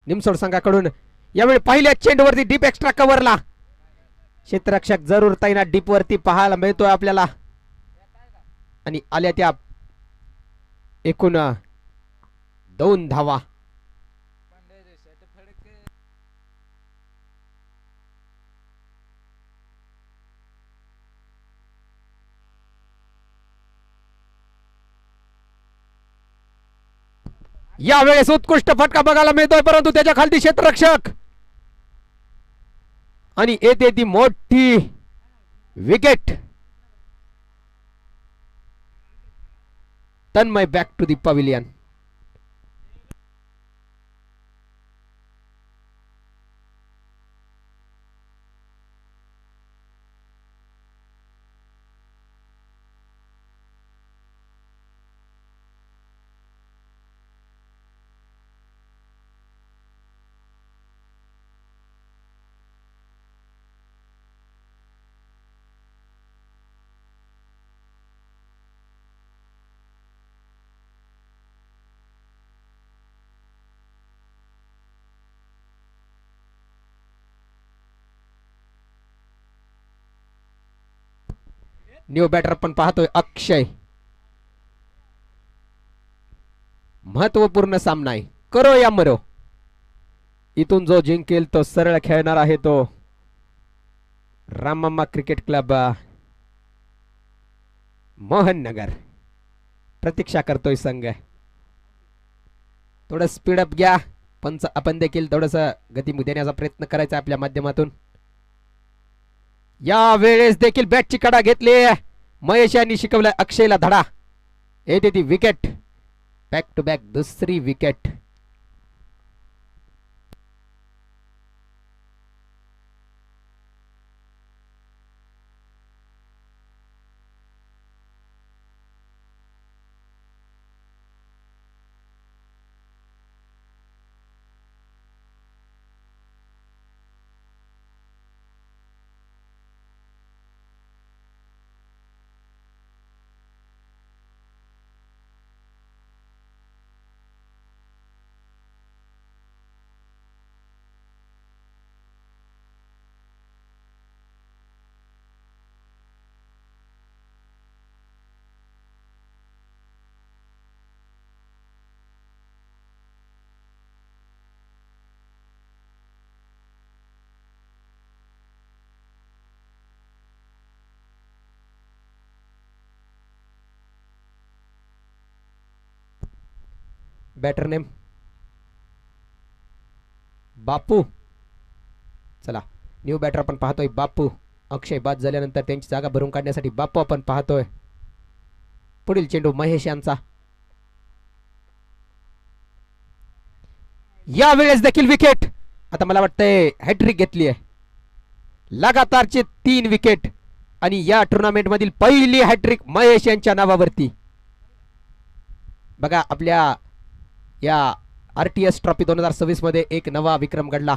निमसोड संघाकडून यावेळी पहिल्या चेंडूवरती डीप एक्स्ट्रा कव्हरला क्षेत्ररक्षक जरूर तैनात डीप वरती पाहायला मिळतोय आपल्याला आणि आल्या त्या एकूण 2 धावा. यावेळेस उत्कृष्ट फटका बघायला मिळतोय परंतु त्याच्या खालती क्षेत्ररक्षक आणि येते ती मोठी wicket. Tanmay back to the pavilion. New batter पण पाहतोय अक्षय. महत्वपूर्ण सामना आहे, करो या मरो. इथून जो जिंकेल तो सरळ खेळणार आहे तो रामम्मा क्रिकेट क्लब मोहननगर. प्रतीक्षा करतोय संघ. थोडं स्पीडअप घ्या, पंच आपण देखील थोडस गती देण्याचा प्रयत्न करायचा आपल्या माध्यमातून. या वेळेस देखील बॅटची कडा घेतली. महेश यांनी शिकवलाय अक्षयला धडा. येते ती विकेट. बॅक टू बॅक दुसरी विकेट. बॅटर नेम बापू. चला न्यू बॅटर आपण पाहतोय बापू. अक्षय बाद झाल्यानंतर त्यांची जागा भरून काढण्यासाठी बापू आपण पाहतोय. पुढील चेंडू महेश यांचा. या वेळेस देखील विकेट. आता मला वाटतंय हॅट्रिक घेतली आहे. लगातारचे 3 विकेट आणि या टुर्नामेंट मधील पहिली हॅट्रिक महेश यांच्या नावावरती. बघा आपल्या या आरटीएस ट्रॉफी 2026 मध्ये एक नवा विक्रम घडला.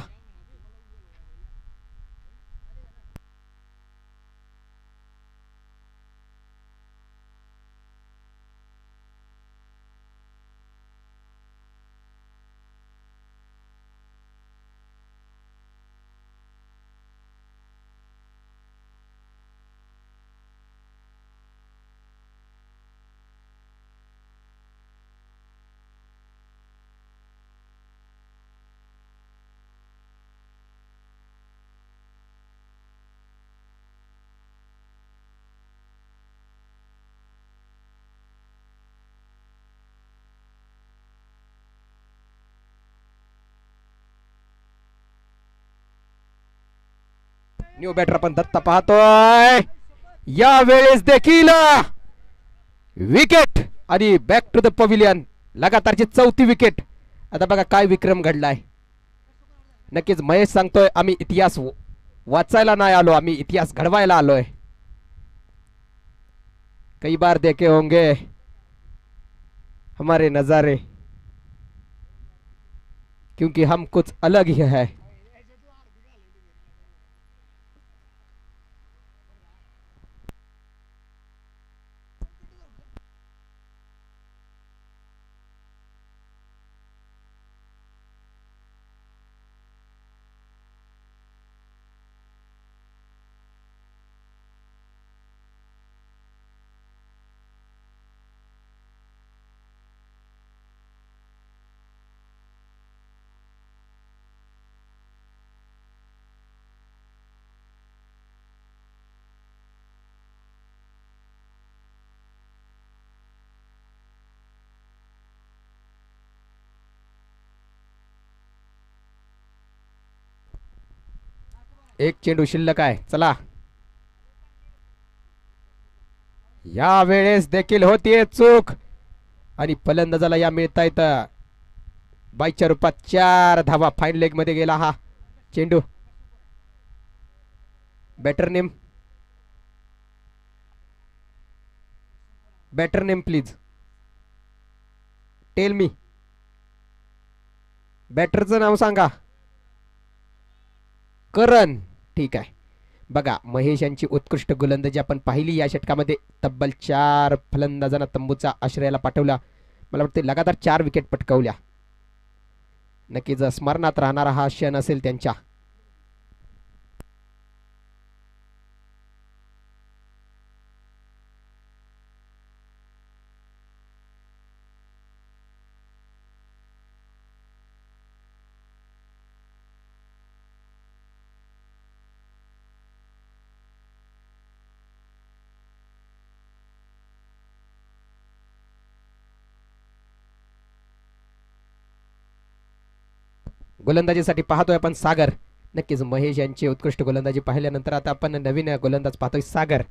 न्यू बॅटर आपण दत्ता पाहतोय. या वेळेस देखील विकेट आणि बॅक टू द पवेलियन. लगातारची 4थी विकेट. आता बघा काय विक्रम घडलाय. नक्कीच महेश सांगतोय आम्ही इतिहास वाचायला नाही आलो, आम्ही इतिहास घडवायला आलोय. कई बार देखे होंगे हमारे नजारे, क्योंकि हम कुछ अलग ही है. एक चेंडू शिल्लक आहे. चला, या वेळेस देखील होतीये चूक आणि फलंदाजाला या मिळतायत बाईच्या रूपात 4 धावा. फाईन लेग मध्ये गेला हा चेंडू. Batter name, batter name please tell me. बॅटरचं नाव सांगा. करण. ठीक आहे. बघा, महेश यांची उत्कृष्ट गोलंदाजी आपण पाहिली या षटकामध्ये. तब्बल 4 फलंदाजांना तंबूचा आश्रयाला पाठवला. मला वाटते लगातार 4 विकेट पटकावल्या. नक्कीच स्मरणात राहणारा हा क्षण असेल त्यांच्या. गोलंदाजीसाठी पाहतोय आपण सागर. नक्कीच महेश यांची उत्कृष्ट गोलंदाजी पाहिल्यानंतर आता आपण नवीन गोलंदाज पाहतोय सागर.